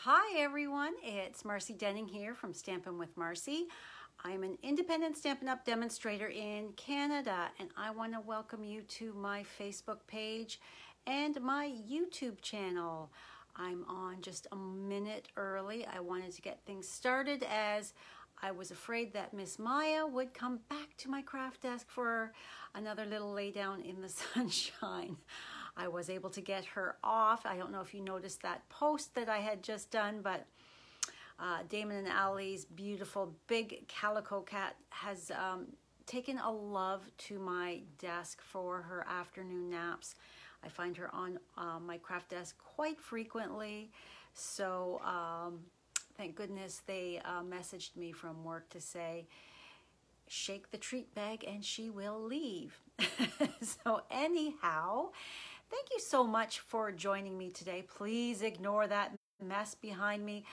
Hi everyone, it's Marcy Denning here from Stampin' with Marcy. I'm an independent Stampin' Up! Demonstrator in Canada, and I want to welcome you to my Facebook page and my YouTube channel. I'm on just a minute early. I wanted to get things started as I was afraid that Miss Maya would come back to my craft desk for another little lay down in the sunshine. I was able to get her off. I don't know if you noticed that post that I had just done, but Damon and Allie's beautiful big calico cat has taken a love to my desk for her afternoon naps. I find her on my craft desk quite frequently, so thank goodness they messaged me from work to say, shake the treat bag and she will leave. So anyhow, thank you so much for joining me today. Please ignore that mess behind me.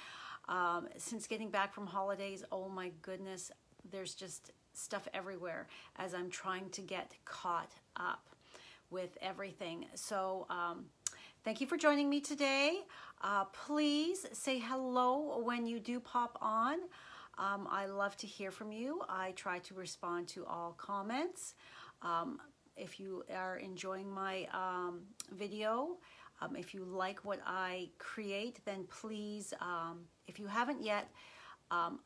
Since getting back from holidays, oh my goodness, there's just stuff everywhere as I'm trying to get caught up with everything. So thank you for joining me today. Please say hello when you do pop on. I love to hear from you. I try to respond to all comments. If you are enjoying my video, if you like what I create, then please, if you haven't yet,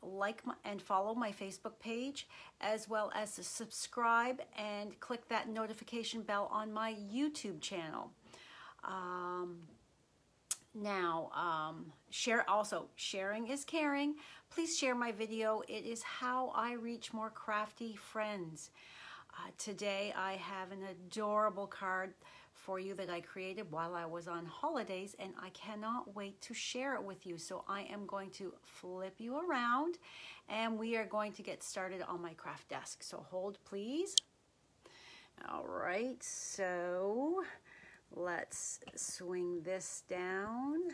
like and follow my Facebook page, as well as to subscribe and click that notification bell on my YouTube channel. Share also. Sharing is caring. Please share my video. It is how I reach more crafty friends. Today I have an adorable card for you that I created while I was on holidays, and I cannot wait to share it with you. So I am going to flip you around and we are going to get started on my craft desk. So hold please. All right, so let's swing this down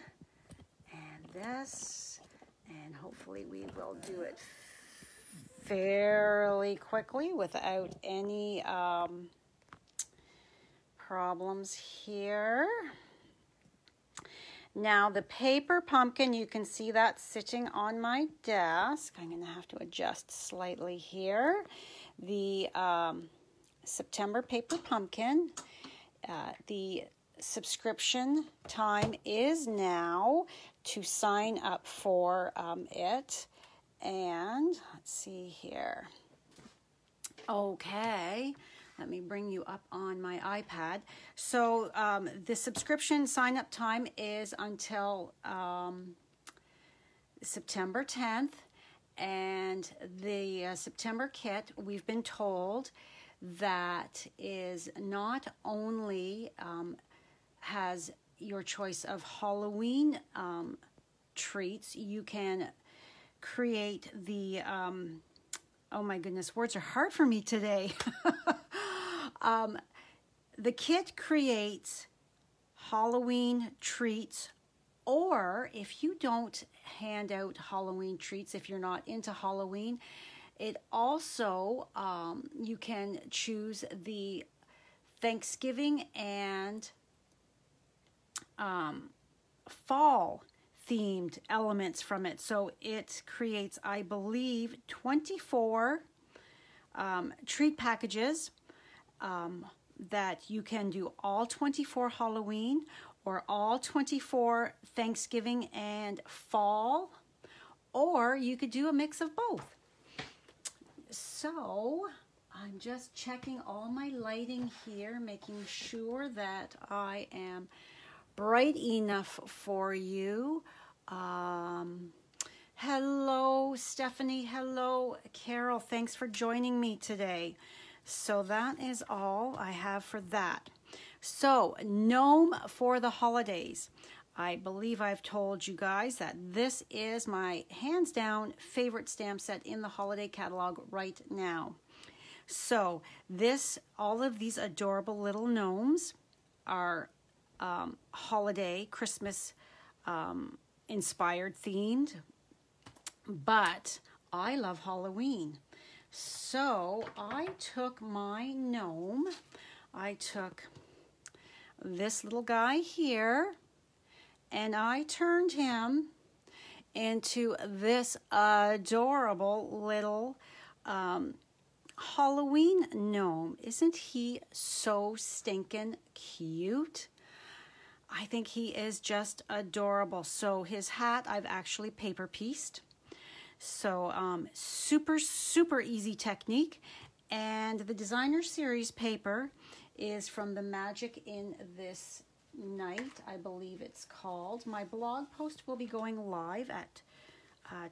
and this, and hopefully we will do it fairly quickly without any problems here. Now the paper pumpkin, you can see that sitting on my desk. I'm going to have to adjust slightly here. The September paper pumpkin, the subscription time is now to sign up for it. And let's see here. Okay, let me bring you up on my iPad. So the subscription sign-up time is until September 10th. And the September kit, we've been told, that is not only has your choice of Halloween treats, you can create the, oh my goodness, words are hard for me today. The kit creates Halloween treats, or if you don't hand out Halloween treats, if you're not into Halloween, it also, you can choose the Thanksgiving and fall themed elements from it. So it creates, I believe, 24 treat packages that you can do all 24 Halloween or all 24 Thanksgiving and fall, or you could do a mix of both. So I'm just checking all my lighting here, making sure that I am bright enough for you. Hello, Stephanie. Hello, Carol. Thanks for joining me today. So that is all I have for that. So, Gnome for the holidays. I believe I've told you guys that this is my hands down favorite stamp set in the holiday catalog right now. So all of these adorable little gnomes are holiday, Christmas inspired themed, but I love Halloween. So I took my gnome, I took this little guy here, and I turned him into this adorable little Halloween gnome. Isn't he so stinking cute? I think he is just adorable. So his hat I've actually paper pieced. So super, super easy technique. And the designer series paper is from the Magic in This Night, I believe it's called. My blog post will be going live at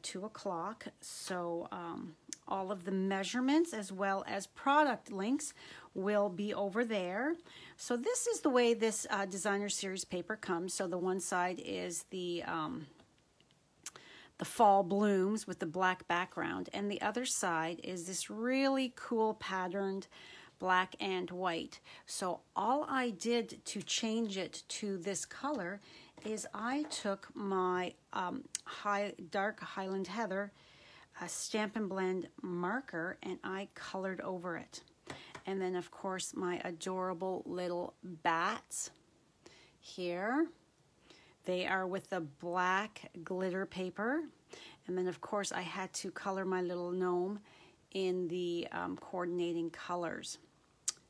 2 o'clock. So all of the measurements as well as product links will be over there. So this is the way this designer series paper comes. So the one side is the fall blooms with the black background, and the other side is this really cool patterned black and white. So all I did to change it to this color is I took my dark Highland Heather Stampin' Blend marker and I colored over it. And then of course my adorable little bats here. They are with the black glitter paper. And then of course I had to color my little gnome in the coordinating colors.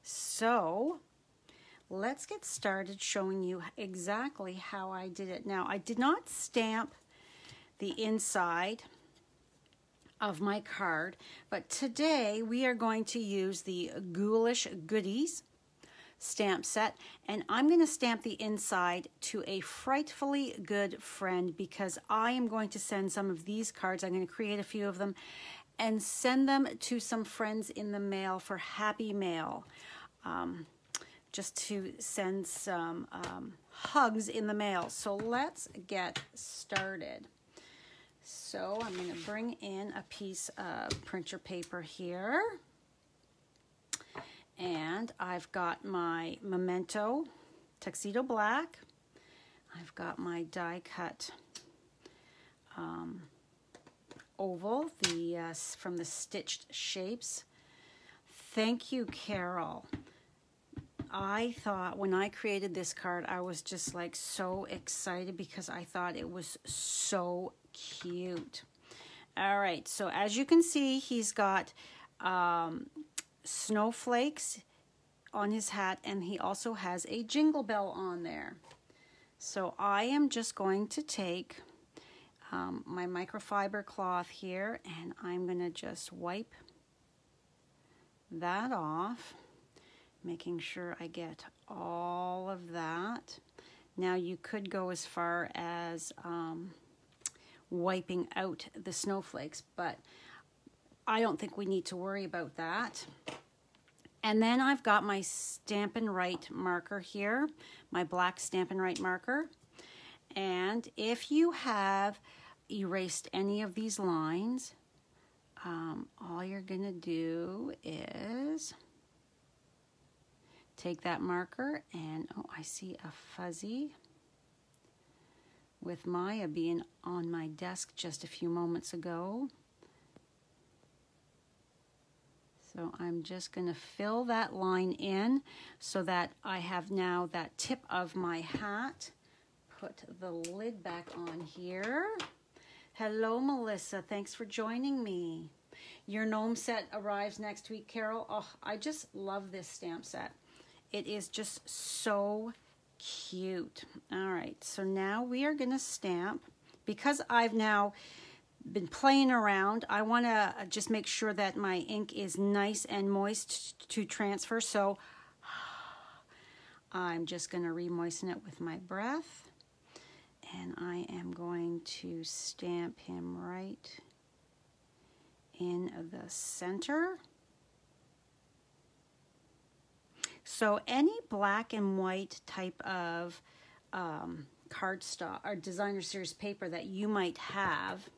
So let's get started showing you exactly how I did it. Now I did not stamp the inside of my card, but today we are going to use the Ghoulish Goodies stamp set, and I'm going to stamp the inside to a frightfully good friend because I am going to send some of these cards. I'm going to create a few of them and send them to some friends in the mail for Happy Mail, just to send some hugs in the mail. So let's get started. So I'm going to bring in a piece of printer paper here. And I've got my Memento Tuxedo Black. I've got my die cut oval from the Stitched Shapes. Thank you, Carol. I thought when I created this card, I was just like so excited because I thought it was so cute. All right, so as you can see, he's got snowflakes on his hat, and he also has a jingle bell on there. So I am just going to take my microfiber cloth here, and I'm going to just wipe that off, making sure I get all of that. Now you could go as far as wiping out the snowflakes, but I don't think we need to worry about that. And then I've got my Stampin' Right marker here, my black Stampin' Right marker. And if you have erased any of these lines, all you're gonna do is take that marker and, oh, I see a fuzzy with Maya being on my desk just a few moments ago. So I'm just going to fill that line in so that I have now that tip of my hat. Put the lid back on here. Hello, Melissa. Thanks for joining me. Your gnome set arrives next week, Carol. Oh, I just love this stamp set. It is just so cute. All right, so now we are going to stamp. Because I've now been playing around, I want to just make sure that my ink is nice and moist to transfer. So I'm just going to re-moisten it with my breath, and I am going to stamp him right in the center. So any black and white type of cardstock or designer series paper that you might have,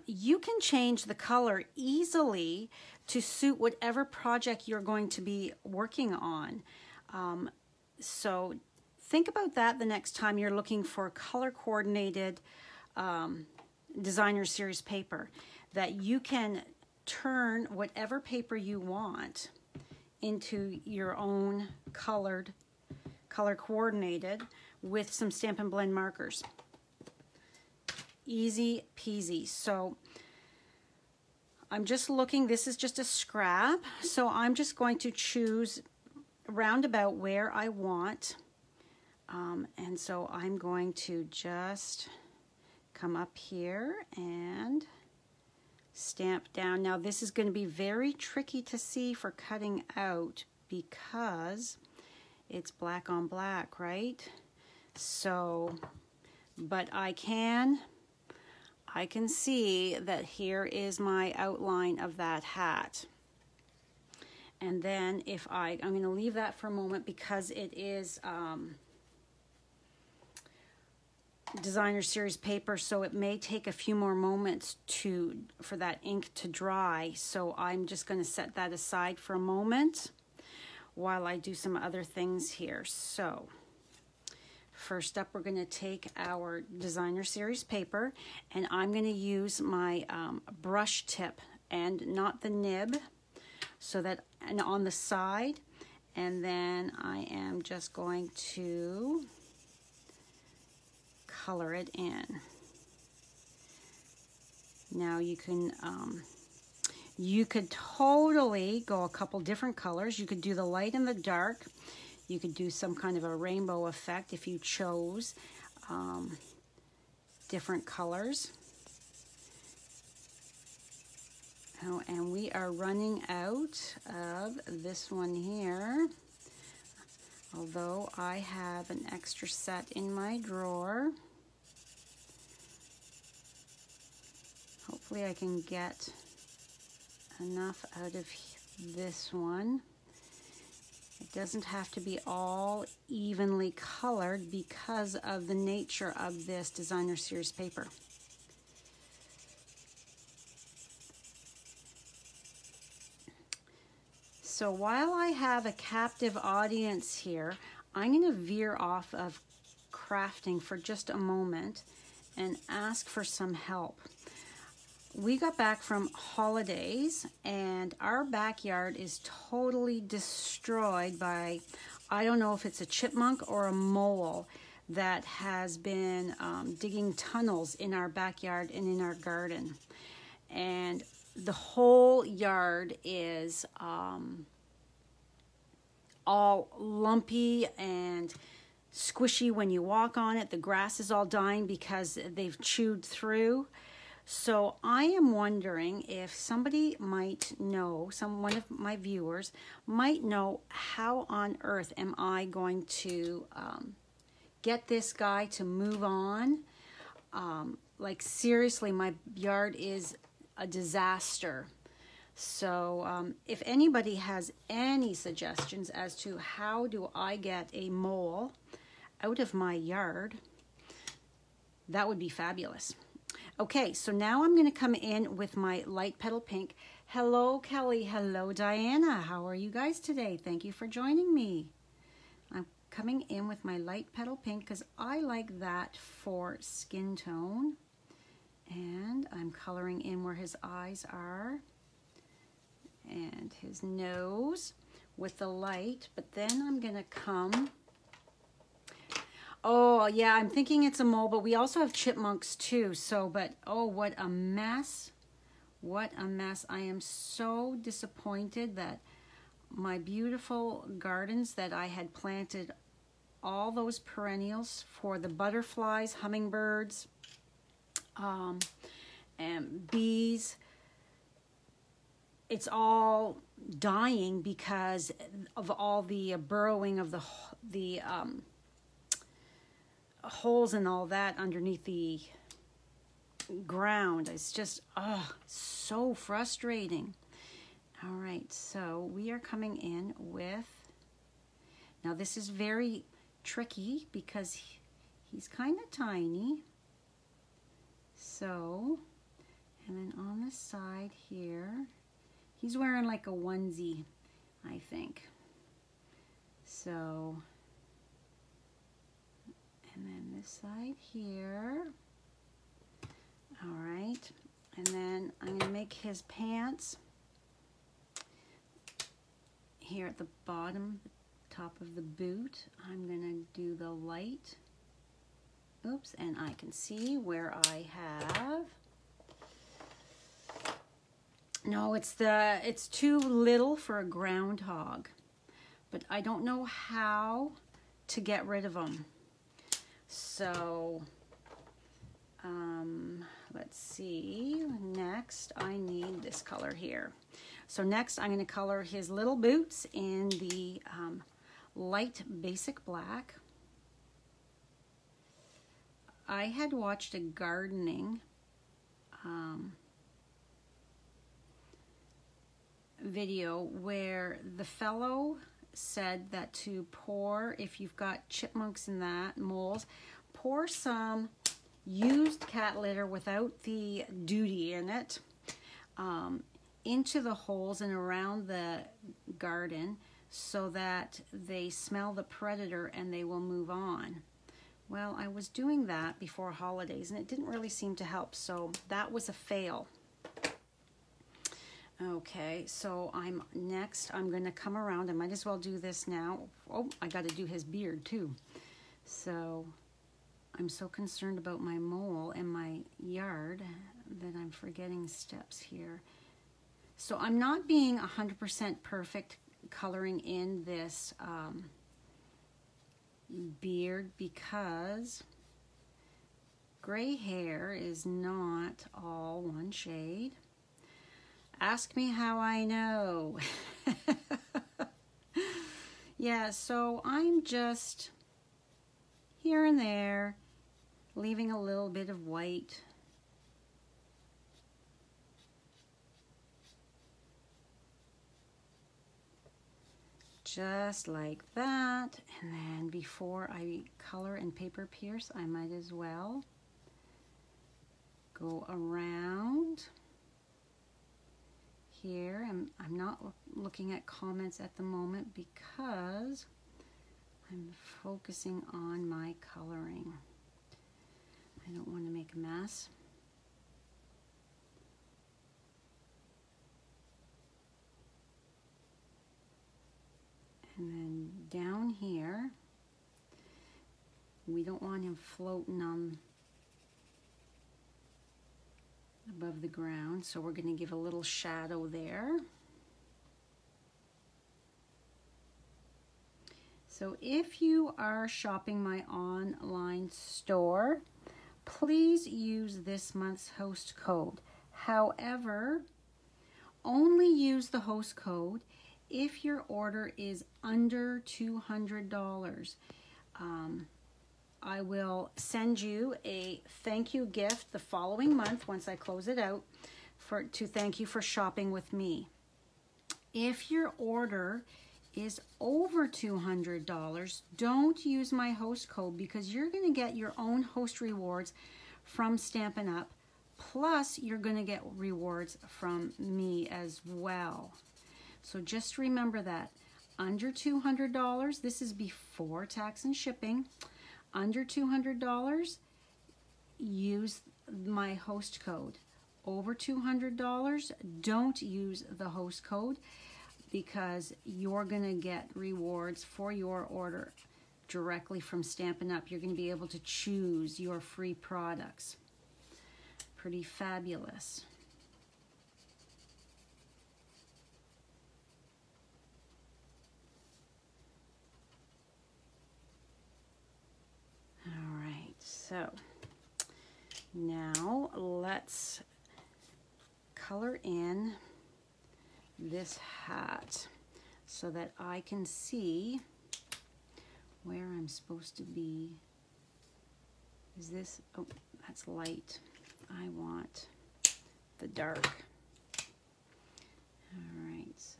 you can change the color easily to suit whatever project you're going to be working on. So think about that the next time you're looking for color coordinated designer series paper, that you can turn whatever paper you want into your own color coordinated with some Stampin' Blend markers. easy peasy. So I'm just looking, this is just a scrap, so I'm just going to choose roundabout where I want. And so I'm going to just come up here and stamp down. Now this is going to be very tricky to see for cutting out because it's black on black, right? So, but I can see that here is my outline of that hat. And then if I'm going to leave that for a moment because it is designer series paper, so it may take a few more moments for that ink to dry. So I'm just going to set that aside for a moment while I do some other things here. So first up, we're going to take our designer series paper, and I'm going to use my brush tip and not the nib, so that, and on the side, and then I am just going to color it in. Now you could totally go a couple different colors. You could do the light and the dark. You could do some kind of a rainbow effect if you chose different colors. Oh, and we are running out of this one here, although I have an extra set in my drawer. Hopefully I can get enough out of this one. It doesn't have to be all evenly colored because of the nature of this designer series paper. So while I have a captive audience here, I'm going to veer off of crafting for just a moment and ask for some help. We got back from holidays and our backyard is totally destroyed by, I don't know if it's a chipmunk or a mole that has been digging tunnels in our backyard and in our garden. And the whole yard is all lumpy and squishy when you walk on it. The grass is all dying because they've chewed through. So I am wondering if somebody might know, one of my viewers might know, how on earth am I going to get this guy to move on? Like seriously, my yard is a disaster. So if anybody has any suggestions as to how do I get a mole out of my yard, that would be fabulous. Okay, so now I'm going to come in with my light petal pink. Hello, Kelly. Hello, Diana. How are you guys today? Thank you for joining me. I'm coming in with my light petal pink because I like that for skin tone. And I'm coloring in where his eyes are and his nose with the light. But then I'm going to come... Oh, yeah, I'm thinking it's a mole, but we also have chipmunks too. So, but, oh, what a mess. What a mess. I am so disappointed that my beautiful gardens that I had planted, all those perennials for the butterflies, hummingbirds, and bees, it's all dying because of all the burrowing of the holes and all that underneath the ground. It's just so frustrating. All right, so we are coming in with, now this is very tricky because he's kind of tiny. So, and then on the side here, he's wearing like a onesie, I think. So, and then this side here. All right, and then I'm going to make his pants here at the bottom, top of the boot. I'm going to do the light Oops, and I can see where I have. No, it's too little for a groundhog, but I don't know how to get rid of them. So, let's see. Next, I need this color here. So next, I'm going to color his little boots in the light basic black. I had watched a gardening video where the fellow said that to pour, if you've got chipmunks and that, moles, pour some used cat litter without the duty in it into the holes and around the garden so that they smell the predator and they will move on. Well, I was doing that before holidays and it didn't really seem to help, so that was a fail. Okay, so I'm going to come around. I might as well do this now. Oh, I got to do his beard too. So I'm so concerned about my mole and my yard that I'm forgetting steps here. So I'm not being 100% perfect coloring in this beard because gray hair is not all one shade. Ask me how I know. Yeah, so I'm just here and there, leaving a little bit of white. Just like that. And then before I color and paper pierce, I might as well go around here. I'm not looking at comments at the moment because I'm focusing on my coloring. I don't want to make a mess. And then down here, we don't want him floating on above the ground, so we're going to give a little shadow there. So if you are shopping my online store, please use this month's host code. However, only use the host code if your order is under $200. I will send you a thank you gift the following month once I close it out to thank you for shopping with me. If your order is over $200, don't use my host code because you're going to get your own host rewards from Stampin' Up! Plus you're going to get rewards from me as well. So just remember that under $200, this is before tax and shipping. Under $200, use my host code. Over $200, don't use the host code because you're going to get rewards for your order directly from Stampin' Up! You're going to be able to choose your free products. Pretty fabulous. So now let's color in this hat so that I can see where I'm supposed to be. Is this, oh, that's light. I want the dark. All right, so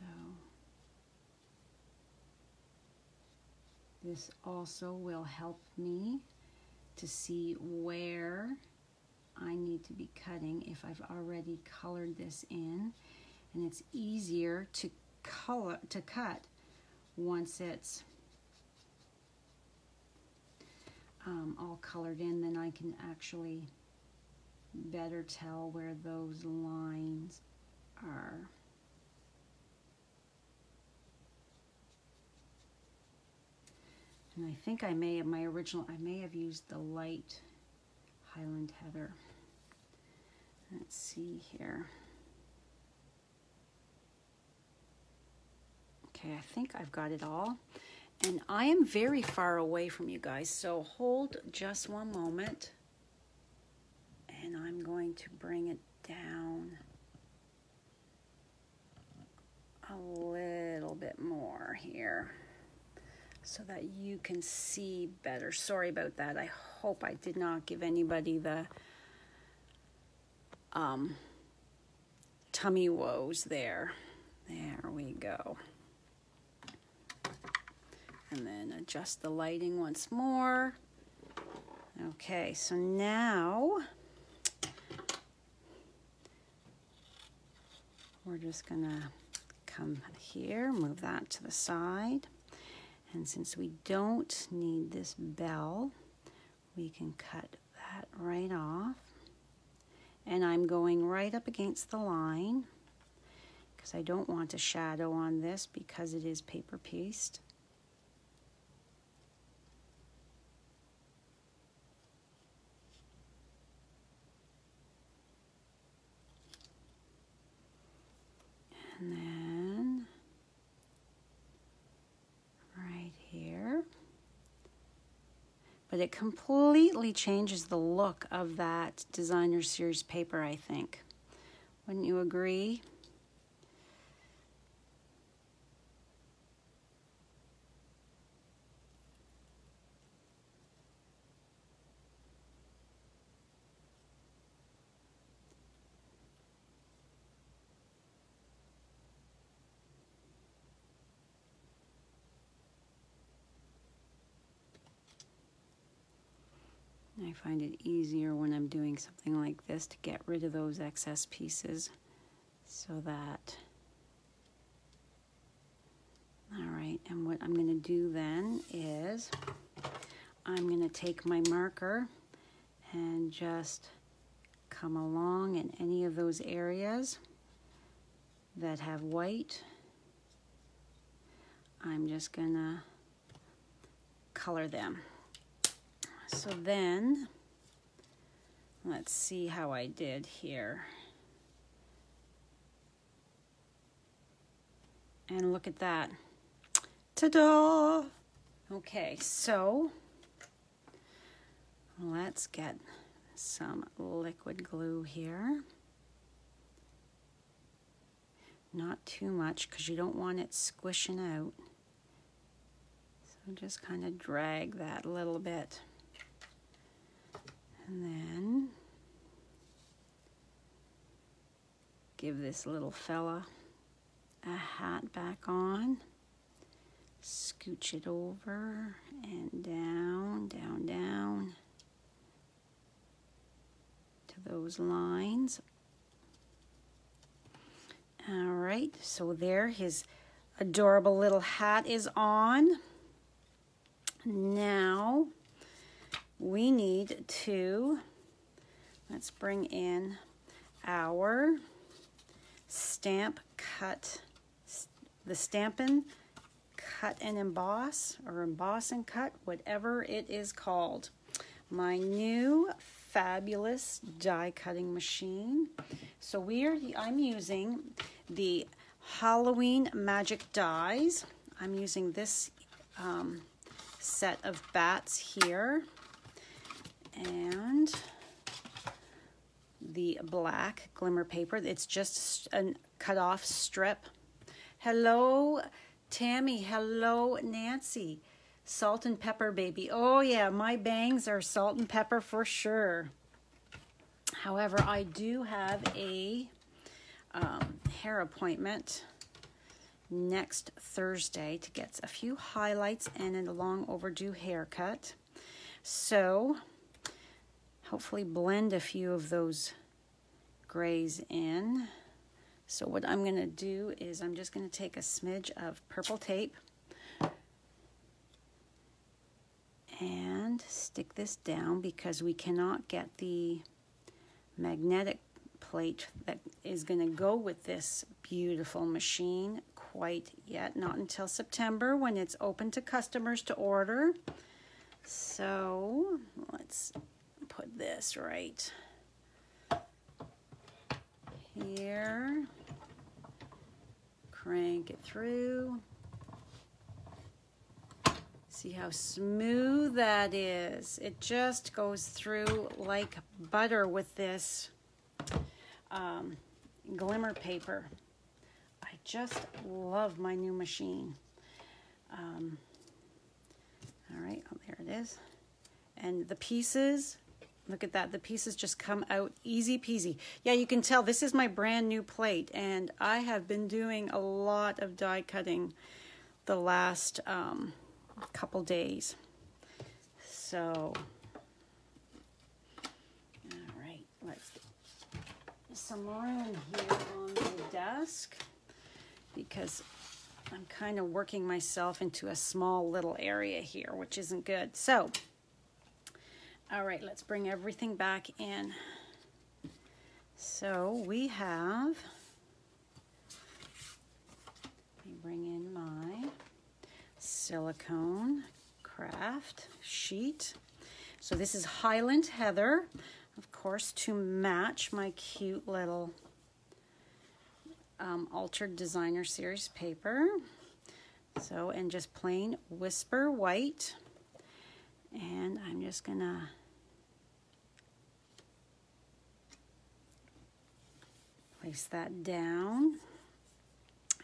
this also will help me to see where I need to be cutting if I've already colored this in, and it's easier to cut once it's all colored in. Then I can actually better tell where those lines are. And I think I may have used the light Highland Heather. Let's see here. Okay, I think I've got it all. And I am very far away from you guys, so hold just one moment. And I'm going to bring it down a little bit more here so that you can see better. Sorry about that. I hope I did not give anybody the tummy woes there. There we go. And then adjust the lighting once more. Okay, so now we're just gonna come here, move that to the side. And since we don't need this bell, we can cut that right off. And I'm going right up against the line because I don't want a shadow on this because it is paper pieced. And then right here. But it completely changes the look of that designer series paper, I think. Wouldn't you agree? I find it easier when I'm doing something like this to get rid of those excess pieces so that, all right, and what I'm going to do then is I'm going to take my marker and just come along in any of those areas that have white. I'm just going to color them. So then, let's see how I did here. And look at that. Ta-da! Okay, so let's get some liquid glue here. Not too much because you don't want it squishing out. So just kind of drag that a little bit. And then give this little fella a hat back on. Scooch it over and down, down, down to those lines. All right, so there his adorable little hat is on. Now we need to, let's bring in our stamp cut, the Stampin' cut and emboss, or emboss and cut, whatever it is called. My new fabulous die cutting machine. So I'm using the Halloween Magic dies. I'm using this set of bats here. And the black glimmer paper. It's just a cut off strip. Hello, Tammy. Hello, Nancy. Salt and pepper, baby. Oh yeah, my bangs are salt and pepper for sure. However, I do have a hair appointment next Thursday to get a few highlights and a long overdue haircut. So hopefully blend a few of those grays in. So what I'm going to do is I'm just going to take a smidge of purple tape and stick this down because we cannot get the magnetic plate that is going to go with this beautiful machine quite yet. Not until September when it's open to customers to order. So let's put this right here. Crank it through. See how smooth that is. It just goes through like butter with this glimmer paper. I just love my new machine. All right, oh, there it is. And the pieces, look at that. The pieces just come out easy peasy. Yeah, you can tell this is my brand new plate, and I have been doing a lot of die cutting the last couple days. So, all right, let's get some room here on the desk because I'm kind of working myself into a small little area here, which isn't good. So, all right, let's bring everything back in. So we have, let me bring in my silicone craft sheet. So this is Highland Heather, of course, to match my cute little Altered Designer Series paper. So, and just plain Whisper White. And I'm just gonna place that down.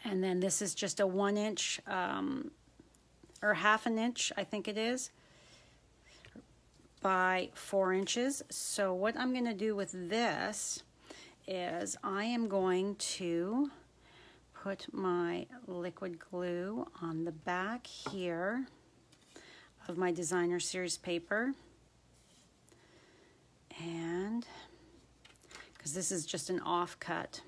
And then this is just a 1 inch, or half an inch, I think it is, by 4 inches. So what I'm gonna do with this is I am going to put my liquid glue on the back here of my Designer Series paper, and because this is just an offcut,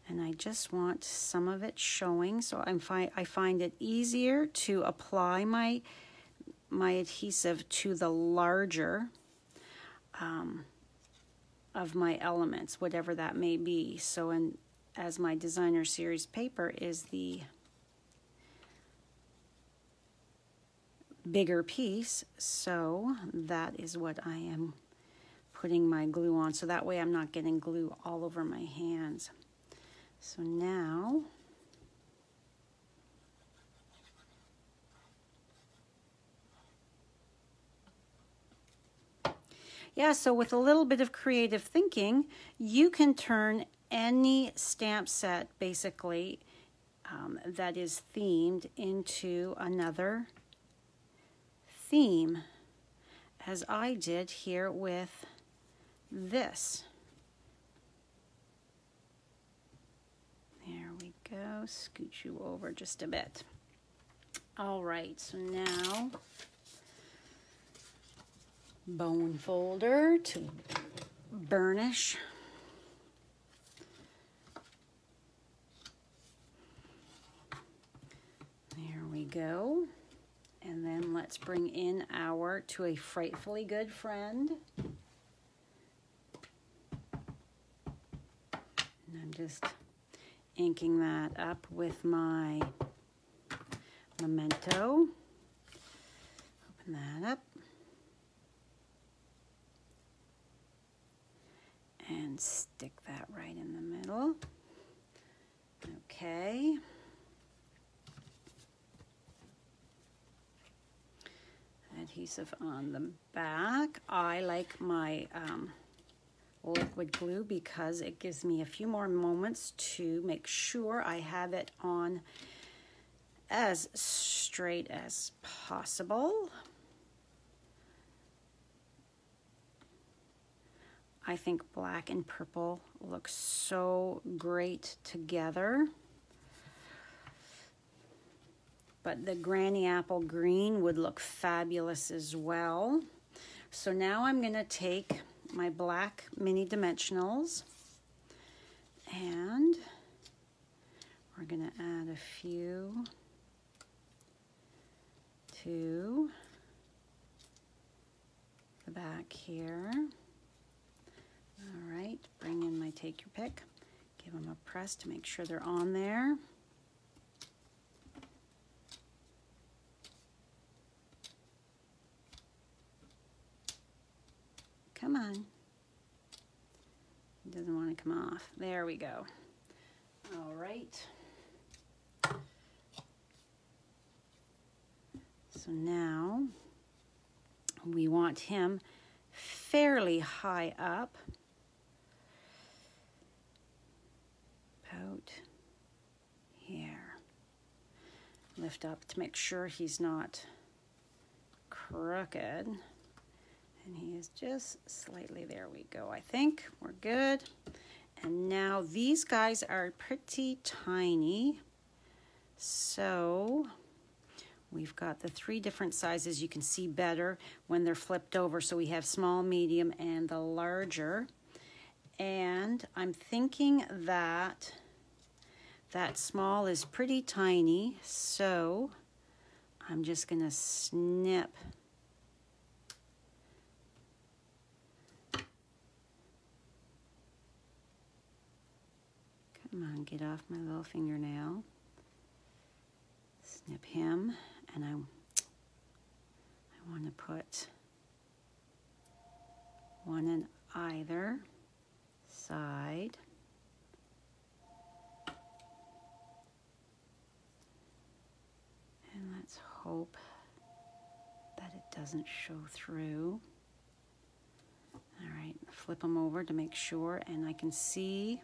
and I just want some of it showing, so I find it easier to apply my adhesive to the larger of my elements, whatever that may be. So, as my Designer Series paper is the bigger piece, so that is what I am putting my glue on, so that way I'm not getting glue all over my hands. So now yeah, so with a little bit of creative thinking, you can turn any stamp set basically that is themed into another theme, as I did here with this. There we go. Scoot you over just a bit. All right, so now bone folder to burnish. There we go. And then let's bring in our To a Frightfully Good Friend. And I'm just inking that up with my Memento. Open that up. And stick that right in the middle. Okay. Adhesive on the back. I like my liquid glue because it gives me a few more moments to make sure I have it on as straight as possible. I think black and purple look so great together. But the Granny Apple Green would look fabulous as well. So now I'm gonna take my black mini dimensionals and we're gonna add a few to the back here. All right, bring in my Take Your Pick. Give them a press to make sure they're on there. doesn't want to come off. There we go. All right. So now we want him fairly high up. About here. Lift up to make sure he's not crooked. And he is just slightly, there we go. I think we're good. And now these guys are pretty tiny. So we've got the 3 different sizes. You can see better when they're flipped over. So we have small, medium, and the larger. And I'm thinking that that small is pretty tiny. So I'm just gonna snip come on, get off my little fingernail. Snip him, and I want to put one in either side. And let's hope that it doesn't show through. All right, flip them over to make sure, and I can see.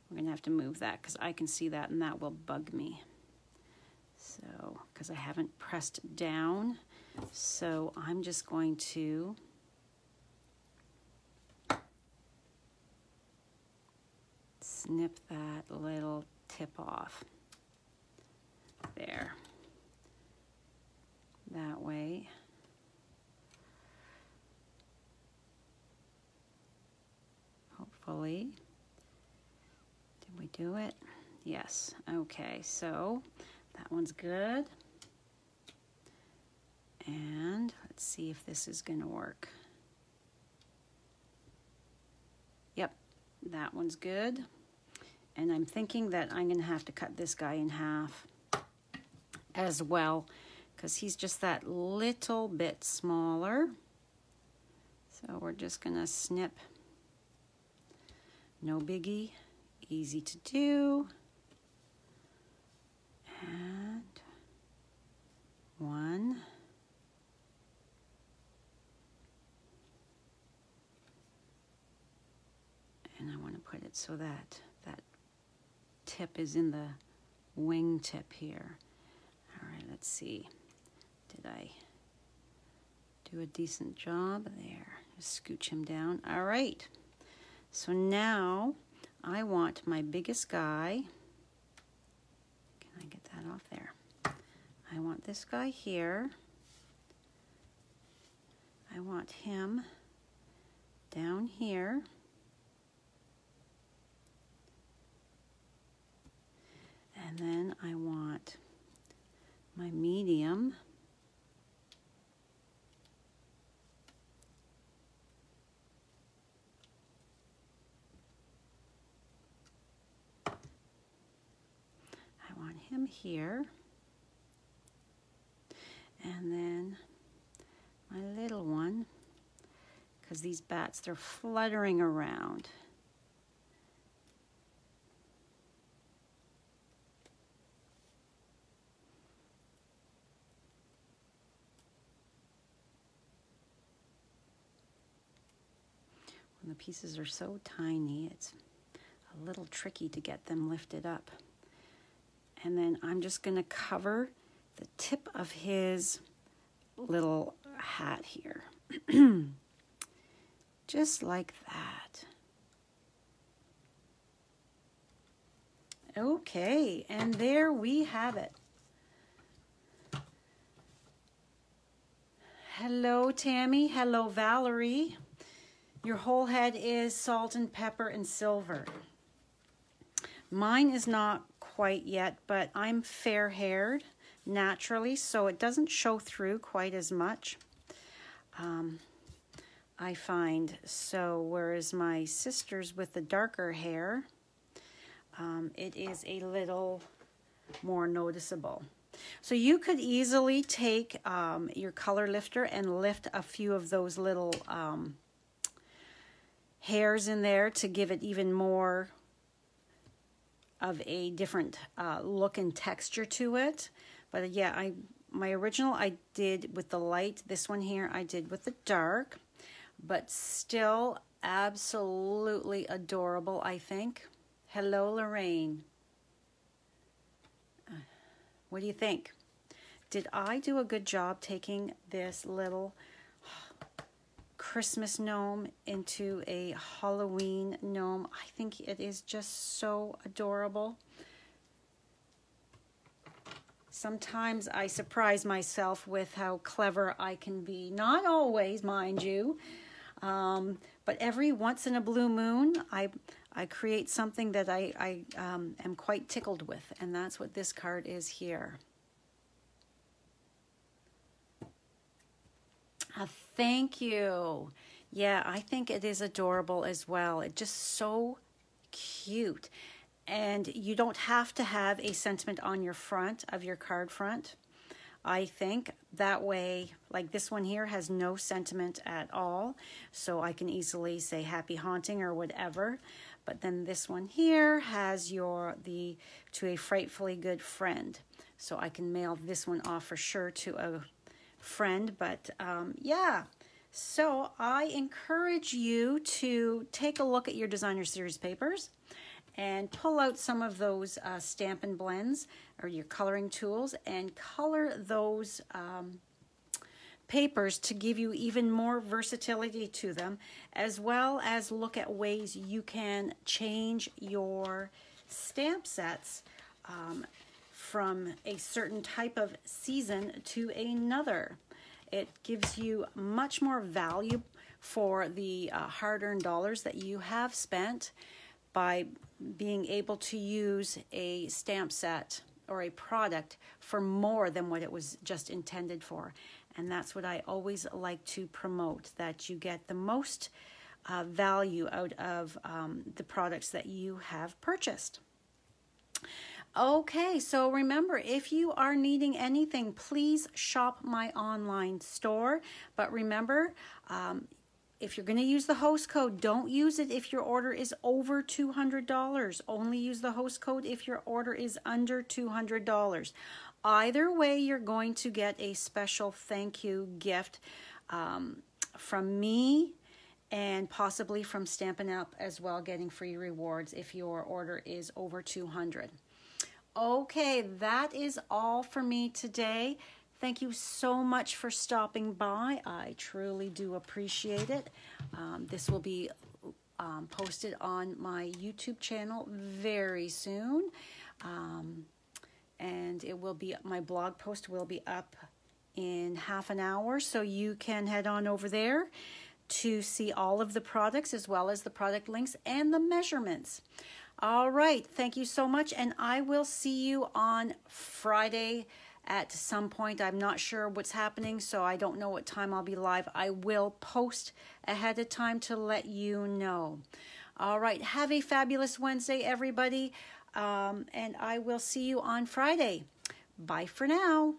We're going to have to move that because I can see that, and that will bug me. So, because I haven't pressed down. So I'm just going to snip that little tip off. There. That way. Hopefully. Did we do it? Yes. Okay, so that one's good. And let's see if this is going to work. Yep, that one's good. And I'm thinking that I'm going to have to cut this guy in half as well, because he's just that little bit smaller. So we're just going to snip. No biggie. Easy to do. And one. And I want to put it so that that tip is in the wing tip here. All right, let's see. Did I do a decent job there? Just scooch him down. All right. So now I want my biggest guy. Can I get that off there? I want this guy here. I want him down here. And then I want my medium him here, and then my little one, because these bats, they're fluttering around. When the pieces are so tiny, it's a little tricky to get them lifted up. And then I'm just going to cover the tip of his little hat here. Just like that. Okay, and there we have it. Hello, Tammy. Hello, Valerie. Your whole head is salt and pepper and silver. Mine is not quite yet, but I'm fair-haired naturally, so it doesn't show through quite as much, I find. So whereas my sisters with the darker hair, it is a little more noticeable. So you could easily take your color lifter and lift a few of those little hairs in there to give it even more of a different look and texture to it. But yeah, my original I did with the light. This one here I did with the dark, but still absolutely adorable, I think. Hello, Lorraine. What do you think? Did I do a good job taking this little Christmas gnome into a Halloween gnome? I think it is just so adorable. Sometimes I surprise myself with how clever I can be. Not always, mind you, but every once in a blue moon, I create something that I am quite tickled with, and that's what this card is here. Thank you. Yeah, I think it is adorable as well. It's just so cute. And you don't have to have a sentiment on your front of your card front. I think that way, like this one here has no sentiment at all. So I can easily say happy haunting or whatever. But then this one here has to a frightfully good friend. So I can mail this one off for sure to a friend. But yeah, so I encourage you to take a look at your Designer Series papers and pull out some of those Stampin' blends or your coloring tools and color those papers to give you even more versatility to them, as well as look at ways you can change your stamp sets from a certain type of season to another. It gives you much more value for the hard-earned dollars that you have spent by being able to use a stamp set or a product for more than what it was just intended for. And that's what I always like to promote, that you get the most value out of the products that you have purchased. Okay, so remember, if you are needing anything, please shop my online store. But remember, if you're going to use the host code, don't use it if your order is over $200. Only use the host code if your order is under $200. Either way, you're going to get a special thank you gift from me and possibly from Stampin' Up as well, getting free rewards if your order is over $200. Okay, that is all for me today. Thank you so much for stopping by. I truly do appreciate it. This will be posted on my YouTube channel very soon. And it will be, my blog post will be up in half an hour, so you can head on over there to see all of the products as well as the product links and the measurements. All right, thank you so much, and I will see you on Friday at some point. I'm not sure what's happening, so I don't know what time I'll be live. I will post ahead of time to let you know. All right, have a fabulous Wednesday, everybody, and I will see you on Friday. Bye for now.